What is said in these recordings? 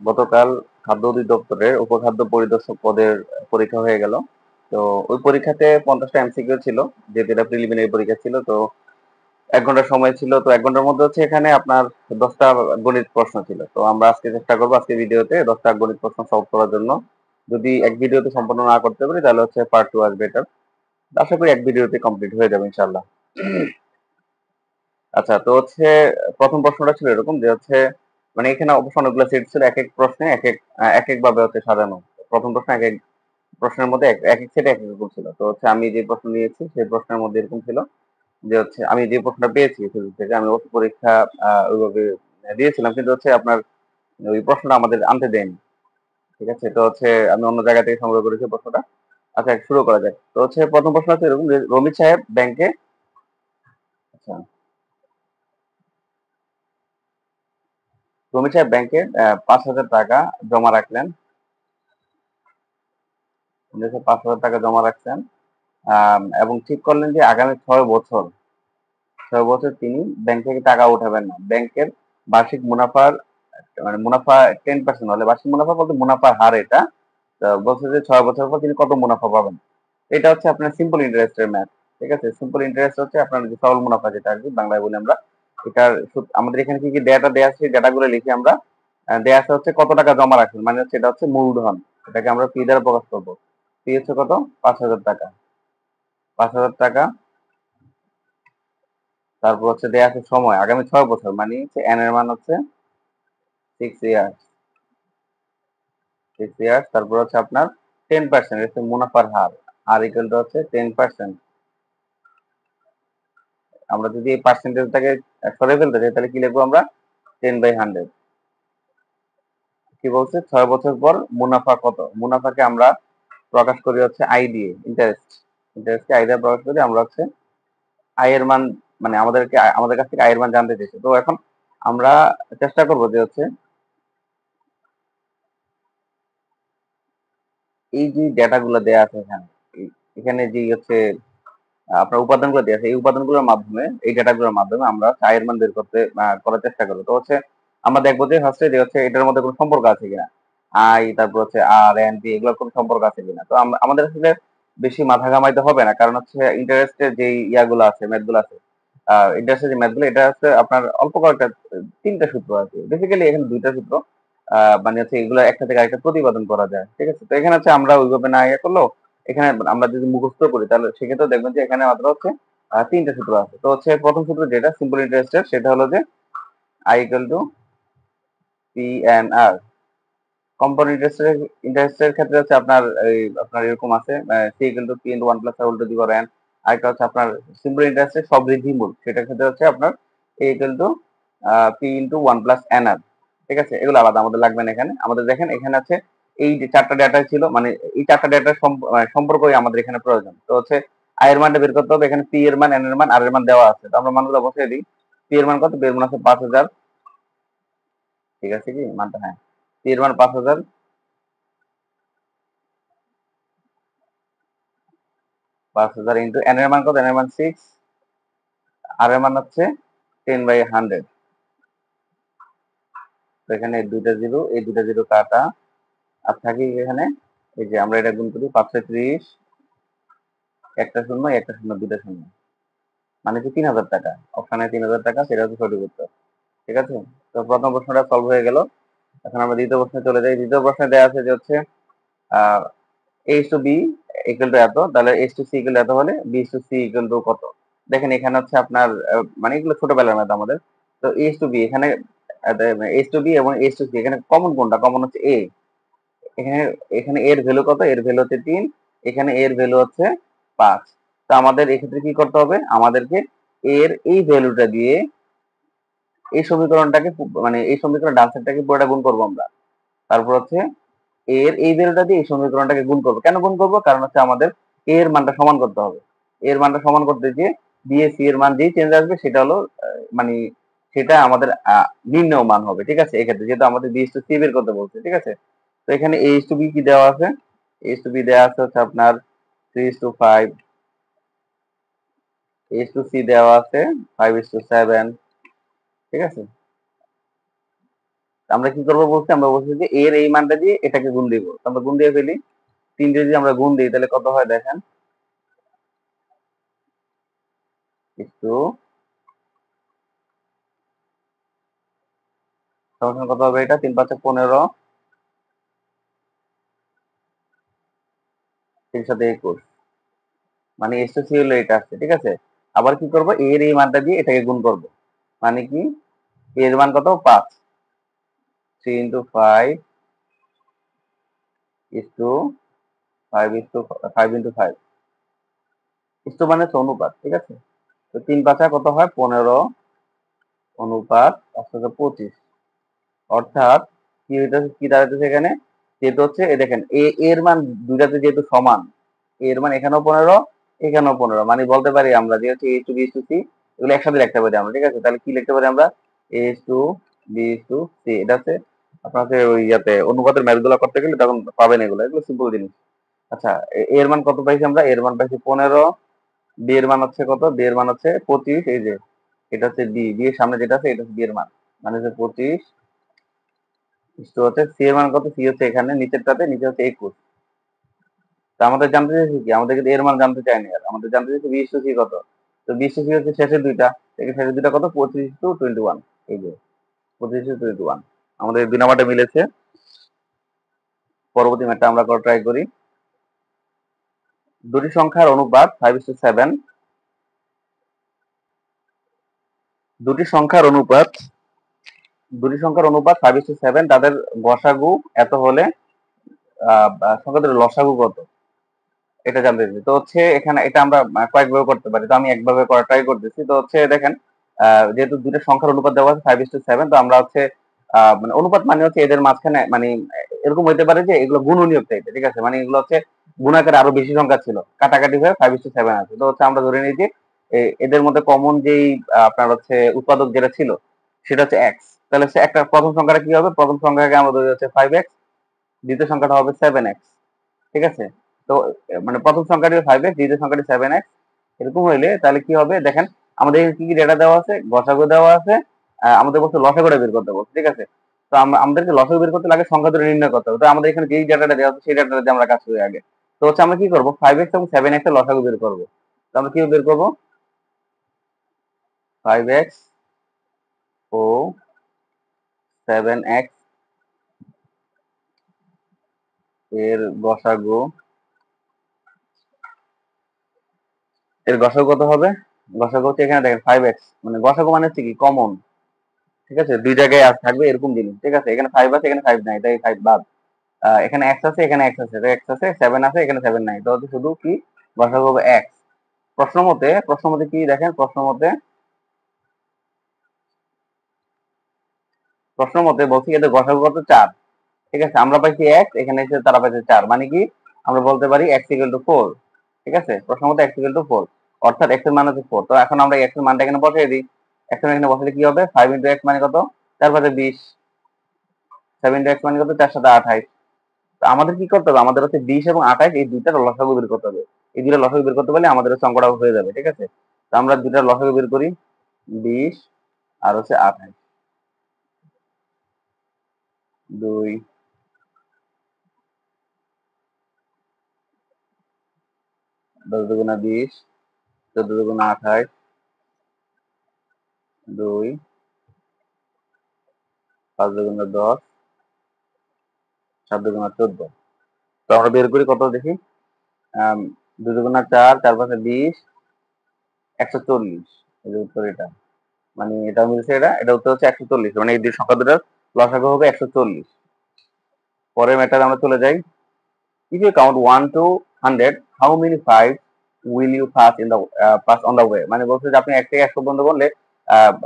গতকাল খাদ্য অধিদপ্তরের উপখাদ্য পরিদর্শক পদের পরীক্ষা হয়ে গেল। তো ওই পরীক্ষাতে 50টা এমসিকিউ ছিল, যেহেতু এটা প্রিলিমিনারি পরীক্ষা ছিল। তো 1 ঘন্টা সময় ছিল। তো 1 ঘন্টার মধ্যে হচ্ছে এখানে আপনার 10টা গণিত প্রশ্ন ছিল। তো আমরা আজকে চেষ্টা করবো আজকে ভিডিওতে 10টা গণিত প্রশ্ন সলভ করার জন্য। যদি এক ভিডিওতে সম্পন্ন না করতে পারি তাহলে হচ্ছে পার্ট 2 আসবে এটার। আশা করি এক ভিডিওতে কমপ্লিট হয়ে যাবে ইনশাল্লাহ। আচ্ছা, তো হচ্ছে প্রথম প্রশ্নটা ছিল এরকম যে হচ্ছে মানে এখানে অবশ্য অনেকগুলো সেট ছিল, এক এক প্রশ্নে এক এক ভাবে হচ্ছে সাজানো। প্রথম প্রশ্ন এক এক প্রশ্নের মধ্যে এক এক সেটে এক এক রকম ছিল। তো হচ্ছে আমি যে প্রশ্ন নিয়েছি সেই প্রশ্নের মধ্যে এরকম ছিল যে হচ্ছে আমি যে প্রশ্নটা পেয়েছি ফিজিক্স থেকে, আমি অবশ্য পরীক্ষা ওইভাবে দিয়েছিলাম, কিন্তু হচ্ছে আপনার ওই প্রশ্নটা আমাদের আনতে দেয়নি। ঠিক আছে, তো হচ্ছে আমি অন্য জায়গা থেকে সংগ্রহ করেছি প্রশ্নটা। আচ্ছা, শুরু করা যাক। তো হচ্ছে প্রথম প্রশ্ন হচ্ছে এরকম যে রমিত সাহেব ব্যাংকে, আচ্ছা, রমিত সাহেব ব্যাংকে 5,000 টাকা জমা রাখলেন। উনি হচ্ছে 5,000 টাকা জমা রাখছেন, এবং ঠিক করলেন যে আগামী 6 বছর 6 বছর তিনি ব্যাংক থেকে টাকা উঠাবেন না। ব্যাংকের বার্ষিক মুনাফার মানে মুনাফা 10% হলে, বার্ষিক মুনাফা বলতে মুনাফার হার এটা। তো বলছে যে 6 বছর পর তিনি কত মুনাফা পাবেন। এটা হচ্ছে আপনার সিম্পল ইন্টারেস্টের ম্যাথ। ঠিক আছে, সিম্পল ইন্টারেস্ট হচ্ছে আপনার যে সরল মুনাফা, যেটা আর কি বাংলায় বলি আমরা। এটার আমাদের এখানে কি কি ডেটা দেওয়া আছে, ডেটাগুলো লিখি আমরা। দেওয়া আছে হচ্ছে কত টাকা জমা রাখবেন, মানে হচ্ছে এটা হচ্ছে মূলধন। এটাকে আমরা পি দ্বারা প্রকাশ করবো। পি হচ্ছে কত? 5,000 টাকা। 5,000 টাকা। তারপর হচ্ছে দেয়া আছে সময় আগামী 6 বছর, মানে হচ্ছে এন এর মান হচ্ছে 6 ইয়ার্স। 6 ইয়ার্স। তারপর হচ্ছে আপনার 10% হচ্ছে মুনাফার হার। আর ইকুয়াল টু হচ্ছে 10%। আমরা যদি এই পার্সেন্টেজটাকে সরে ফেলতে চাই তাহলে কি লিখবো আমরা? 10/100। কি বলছে? 6 বছর পর মুনাফা কত? মুনাফাকে আমরা প্রকাশ করি হচ্ছে আই দিয়ে, ইন্টারেস্ট। ইন্টারেস্টকে আই দিয়ে প্রকাশ করি আমরা হচ্ছে আয়ের মান, মানে আমাদের কাছ থেকে আয়ের মান জানতে চাইছে। তো এখন আমরা চেষ্টা করবো যে হচ্ছে এই যে ডেটাগুলো দেয়া আছে এখানে, এখানে যে হচ্ছে আপনার উপাদানগুলো দেওয়া আছে, এই উপাদানগুলোর মাধ্যমে, এই ডেটাগুলোর মাধ্যমে আমরা আয়ের মান বের করতে করার চেষ্টা করবো। তো হচ্ছে আমরা দেখবো যে ফার্স্টে যে হচ্ছে এটার মধ্যে কোনো সম্পর্ক আছে কিনা, আই তারপর হচ্ছে আর এন পি, এগুলোর কোনো সম্পর্ক আছে কিনা। তো আমাদের আসলে বেশি মাথা ঘামাইতে হবে না, কারণ হচ্ছে ইন্টারেস্টের যে ইয়াগুলো আছে, ম্যাথগুলো আছে, ইন্টারেস্টের যে ম্যাথগুলো, এটা হচ্ছে আপনার অল্প কয়েকটা, 3টা সূত্র আছে বেসিক্যালি, এখানে 2টা সূত্র। মানে হচ্ছে এগুলো একটা থেকে আরেকটা প্রতিপাদন করা যায়। ঠিক আছে, তো এখানে হচ্ছে আমরা ওইভাবে না ইয়ে করলেও এখানে আমরা যদি মুখস্থ করি তাহলে সেক্ষেত্রে দেখবেন যে এখানে মাত্র হচ্ছে 3টা সূত্র আছে। তো হচ্ছে প্রথম সূত্র যেটা সিম্পল ইন্টারেস্টের, সেটা হলো যে I equal to P N R. Compound ইন্টারেস্টের ক্ষেত্রে হচ্ছে আপনার আপনার এরকম আছে C equal to P into 1 plus R উল্টো দিকে এন। আরেকটা হচ্ছে আপনার সিম্পল ইন্টারেস্টের সবৃদ্ধি মূল, সেটার ক্ষেত্রে হচ্ছে আপনার A equal to P into 1 plus N R. ঠিক আছে, এগুলো আলাদা আমাদের লাগবে না এখানে। আমাদের দেখেন এখানে আছে এই যে 4টা ডেটা ছিল, মানে এই 4টা ডেটার সম্পর্কই আমাদের এখানে প্রয়োজন। তো হচ্ছে আয়ের মানটা বের করতে হবে। এখানে পি এর মান, এন এর মান, আর এর মান দেওয়া আছে। তো আমরা মানগুলো বসিয়ে দিই। পি এর মান কত? পি এর মান আছে 5,000। ঠিক আছে কি মানটা? হ্যাঁ, পি এর মান 5,000। 5,000 ইন্টু এন এর মান কত? এন এর মান 6। আর এর মান হচ্ছে 10/100। তো এখানে এই দুইটা জিরো কাটা, আর থাকি এখানে এই যে আমরা এটা গুণ করি 530, একটা শূন্য একটা শূন্য, দুইটা শূন্য, মানে কি 3,000 টাকা। অপশানে 3,000 টাকা, সেটা হচ্ছে সঠিক উত্তর। ঠিক আছে, তো প্রথম প্রশ্নটা সলভ হয়ে গেল। এখন আমরা দ্বিতীয় প্রশ্নে চলে যাই। দ্বিতীয় প্রশ্নে দেওয়া আছে যে হচ্ছে আহ H to B equal to এত, তাহলে এইচ টু সি ইকুয়াল এত হলে B to C equal to কত। দেখেন এখানে হচ্ছে আপনার মানে এগুলো ছোটবেলার ম্যাথ আমাদের। তো এইচ টু বি এখানে, এইচ টু বি এবং এইচ টু সি এখানে কমন কোনটা? কমন হচ্ছে এ। এখানে এখানে এর ভ্যালু কত? এর ভ্যালু হচ্ছে 3। এখানে এর ভ্যালু হচ্ছে 5। তো আমাদের এক্ষেত্রে কি করতে হবে? আমাদেরকে এর এই ভ্যালুটা দিয়ে এই সমীকরণটাকে, মানে এই সমীকরণ ডান সাইডটাকে পুরোটা গুণ করবো আমরা। তারপর হচ্ছে এর এই ভ্যালুটা দিয়ে এই সমীকরণটাকে গুণ করবো। কেন গুণ করবো? কারণ হচ্ছে আমাদের এর মানটা সমান করতে হবে। এর মানটা সমান করতে গিয়ে বি এ সি এর মান যেই চেঞ্জ আসবে সেটা হলো মানে সেটা আমাদের নির্ণয় মান হবে। ঠিক আছে, এক্ষেত্রে যেহেতু আমাদের বি টু সি বের করতে বলছে। ঠিক আছে, তো এখানে এইচ টু বি কি দেওয়া আছে? এইচ টু বি দেওয়া আছে হচ্ছে আপনার 3:5। এইচ টু সি দেওয়া আছে 5:7। ঠিক আছে, আমরা কি করবো বলছি, আমরা বলছি যে এর এই মানটা দিয়ে এটাকে গুণ দিব, আমরা গুণ দিয়ে ফেলি। 3 দিয়ে যদি আমরা গুণ দিই তাহলে কত হয় দেখেন, একটু সমান কত হবে, এটা 3 5 15, 3 7 21, মানে এসএসসি হলো এটা আসছে, ঠিক আছে। আবার কি করব, এর এই মানটা দিয়ে এটাকে গুণ করব, মানে কি এর মান কত 5, 3 into 5 is to 5 is to 5 into 5 is to মানে অনুপাত, ঠিক আছে। তো 3 5 কত হয় 15 অনুপাত 25, অর্থাৎ কি হইতেছে, কি দাঁড়াইতেছে এখানে, যেহেতু হচ্ছে এই দেখেন এর মান দুইটাতে যেহেতু সমান, এর মান এখানেও 15 এখানেও 15, মানে বলতে পারি আমরা যে হচ্ছে a to b to c এগুলো একসাথে লিখতে পারি আমরা, ঠিক আছে। তাহলে কি লিখতে পারি আমরা, a to b to c, এটা হচ্ছে আপনাকে ওই ইয়াতে অনুপাতের ম্যাথ গুলো করতে গেলে তখন পাবেন, এগুলো এগুলো সিম্পল জিনিস। আচ্ছা, এর মান কত পাইছি আমরা, এর মান পাইছি 15, b এর মান হচ্ছে কত, b এর মান হচ্ছে 25, এই যে এটা হচ্ছে b এর সামনে যেটা আছে এটা হচ্ছে b এর মান, মানে হচ্ছে 25, তো হচ্ছে সি এর মান কত, সি হচ্ছে এখানে নিচেরটাতে, নিচে হচ্ছে 21। তো আমাদের জানতে চাইছি কি, আমাদের কিন্তু এর মান জানতে চাইনি, আর আমাদের জানতে চাইছি বি টু সি কত। তো বি টু সি হচ্ছে শেষের দুইটা, শেষের দুইটা কত 25 to 21, এই যে 25 to 21, আমাদের 2 নাম্বারটা মিলেছে। পরবর্তী ম্যাথটা আমরা করে ট্রাই করি। দুটি সংখ্যার অনুপাত 5:7, দুটি সংখ্যার অনুপাত, দুটি সংখ্যার অনুপাত 5:7, তাদের গসাগু এত হলে সংখ্যাদের লসাগু কত, এটা জানতে চাইছি। তো হচ্ছে এখানে এটা আমরা কয়েকভাবে করতে পারি, তো আমি একভাবে করা ট্রাই করতেছি। তো হচ্ছে দেখেন, যেহেতু দুটো সংখ্যার অনুপাত দেওয়া আছে 5:7, তো আমরা হচ্ছে মানে অনুপাত মানে হচ্ছে এদের মাঝখানে মানে এরকম হইতে পারে যে এগুলো গুণনীয়ক টাইপের, ঠিক আছে, মানে এগুলো হচ্ছে গুণাকারে আরো বেশি সংখ্যা ছিল, কাটাকাটি হয়ে 5:7 আছে। তো হচ্ছে আমরা ধরে নিই যে এদের মধ্যে কমন যেই আপনার হচ্ছে উৎপাদক যেটা ছিল সেটা হচ্ছে এক্স, তাহলে হচ্ছে একটা প্রথম সংখ্যাটা কি হবে, প্রথম সংখ্যাকে আমরা ধরে হচ্ছে 5x, দ্বিতীয় সংখ্যাটা হবে 7x, ঠিক আছে। তো মানে প্রথম সংখ্যাটি 5x, দ্বিতীয় সংখ্যাটি 7x, এরকম হইলে তাহলে কি হবে দেখেন, আমাদের কি কি ডেটা দেওয়া আছে, গসাগু দেওয়া আছে, আমাদের বলছে লসাগুটা বের করতে বলছে, ঠিক আছে। তো আমাদেরকে লসাগু বের করতে লাগে সংখ্যা দুটো নির্ণয় করতে হবে, তো আমাদের এখানে যেই ডাটাটা দেওয়া আছে সেই ডাটাটা দিয়ে আমরা কাজ করি আগে। তো হচ্ছে আমরা কি করবো, 5x এবং 7x এর লসাগু বের করবো। তো আমরা কি বের করবো, 5x ও 7x এর গসাগু, এর গসাগু কত হবে, গসাগু হচ্ছে এখানে দেখেন 5x, মানে গসাগু মানে হচ্ছে কি কমন, ঠিক আছে, দুই জায়গায় থাকবে এরকম জিনিস, ঠিক আছে। এখানে 5 আছে এখানে 5 নাই, তাই 5 বাদ। এখানে x আছে এখানে x আছে, x আছে 7 আছে এখানে 7 নাই, তো শুধু কি গসাগু হবে x। প্রশ্ন মতে কি দেখেন, প্রশ্ন মতে বলছি এদের গসাগু কত 4, ঠিক আছে। আমরা পাইছি x, এখানে এসে তারা পাইছে 4, মানে কি আমরা বলতে পারি x ইকুয়াল টু 4, ঠিক আছে। প্রশ্ন মতে x ইকুয়াল টু 4, অর্থাৎ x এর মান হচ্ছে 4। তো এখন আমরা x এর মানটা এখানে বসাই দিই, x এর মান এখানে বসালে কি হবে, 5 into x মানে কত 4 5 20, 7 into x মানে কত 4 7 28। তো আমাদের কি করতে হবে, আমাদের হচ্ছে 20 এবং 28 এই দুইটার লসাগু বের করতে হবে, এই দুইটা লসাগু বের করতে পারলে আমাদের হচ্ছে অঙ্কটা হয়ে যাবে, ঠিক আছে। তো আমরা দুইটার লসাগু বের করি, 20 আর হচ্ছে 28, 2 10 দুগুণা 20, 14 দুগুণা 28, 2 5 দুগুণা 10, 7 দুগুণা 14। তো আমরা বের করি কত দেখি, 2 দুগুণা 4, 4 5 20, 140, এই যে উত্তর এটা, মানে এটা মিলছে, এটা উত্তর হচ্ছে 140, মানে এই দুই সংখ্যা দুটার লসাগু হবে 140। পরের ম্যাটার আমরা চলে যাই। If you count 1 to 100, how many 5 will you pass on the way? মানে বলছে যে আপনি 1 থেকে 100 পর্যন্ত বললে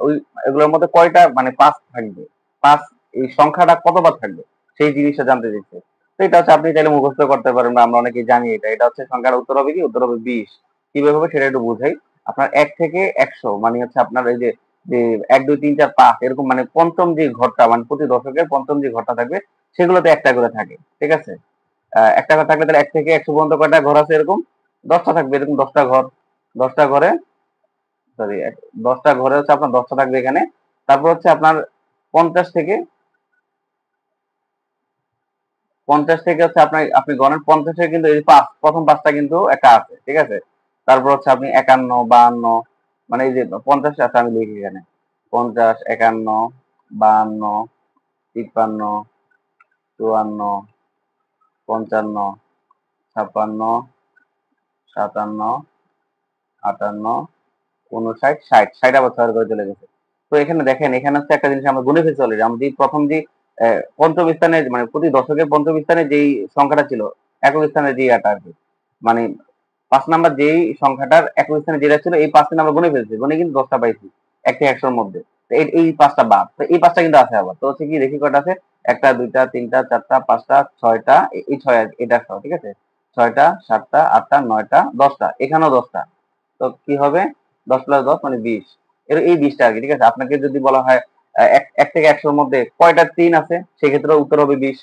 ওই এগুলোর মধ্যে কয়টা মানে পাস থাকবে, পাস এই সংখ্যাটা কতবার থাকবে সেই জিনিসটা জানতে চাইছে। তো এটা হচ্ছে আপনি চাইলে মুখস্থ করতে পারেন, বা আমরা অনেকেই জানি এটা, এটা হচ্ছে সংখ্যার উত্তর হবে কি, উত্তর হবে 20। কিভাবে হবে সেটা একটু বুঝাই। আপনার 1 থেকে 100 মানে হচ্ছে আপনার এই যে যে 1 2 3 4 5 এরকম, মানে পঞ্চম যে ঘরটা, মানে প্রতি দশকের পঞ্চম যে ঘরটা থাকবে সেগুলোতে একটা করে থাকে, ঠিক আছে। একটা ঘর থাকলে তাহলে 1 থেকে 100 পর্যন্ত কয়টা ঘর আছে, এরকম 10টা থাকবে, এরকম 10টা ঘর, 10টা ঘরে সরি 10টা ঘরে হচ্ছে আপনার 10টা থাকবে এখানে। তারপর হচ্ছে আপনার 50 থেকে 50 থেকে হচ্ছে আপনার আপনি গণেন 50 কিন্তু এই পাঁচ প্রথম পাঁচটা কিন্তু একা আছে, ঠিক আছে। তারপর হচ্ছে আপনি 51, 52, মানে এই যে 50 আছে, আমি লিখি এখানে 50, 51, 52, 53, 54, 55, 56, 57, 58, 59, 60, 60 আবার 6 করে চলে গেছে। তো এখানে দেখেন, এখানে হচ্ছে একটা জিনিস আমরা গুনে ফেলছি অলরেডি। আমরা যে প্রথম যে পঞ্চম স্থানে, মানে প্রতি দশকের পঞ্চম স্থানে যেই সংখ্যাটা ছিল, একক স্থানে যে আটা আর কি, মানে 5 নাম্বার যেই সংখ্যাটার একক স্থানে যেটা ছিল, এই 5টা আমরা গুনে ফেলছি, গুনে কিন্তু 10টা পাইছি 1 থেকে 100-র মধ্যে। তো এই 5টা বাদ, তো এই 5টা কিন্তু আছে আবার। তো হচ্ছে কি, দেখি কয়টা আছে, একটা, দুইটা, তিনটা, চারটা, পাঁচটা, ছয়টা, এই ছয় এটা সহ, ঠিক আছে। ছয়টা, সাতটা, আটটা, নয়টা, 10টা, এখানেও 10টা। তো কি হবে, 10 + 10 মানে 20। এই 20টা আর কি, ঠিক আছে। আপনাকে যদি বলা হয় এক থেকে 100-র মধ্যে কয়টা 3 আছে, সেক্ষেত্রে উত্তর হবে 20।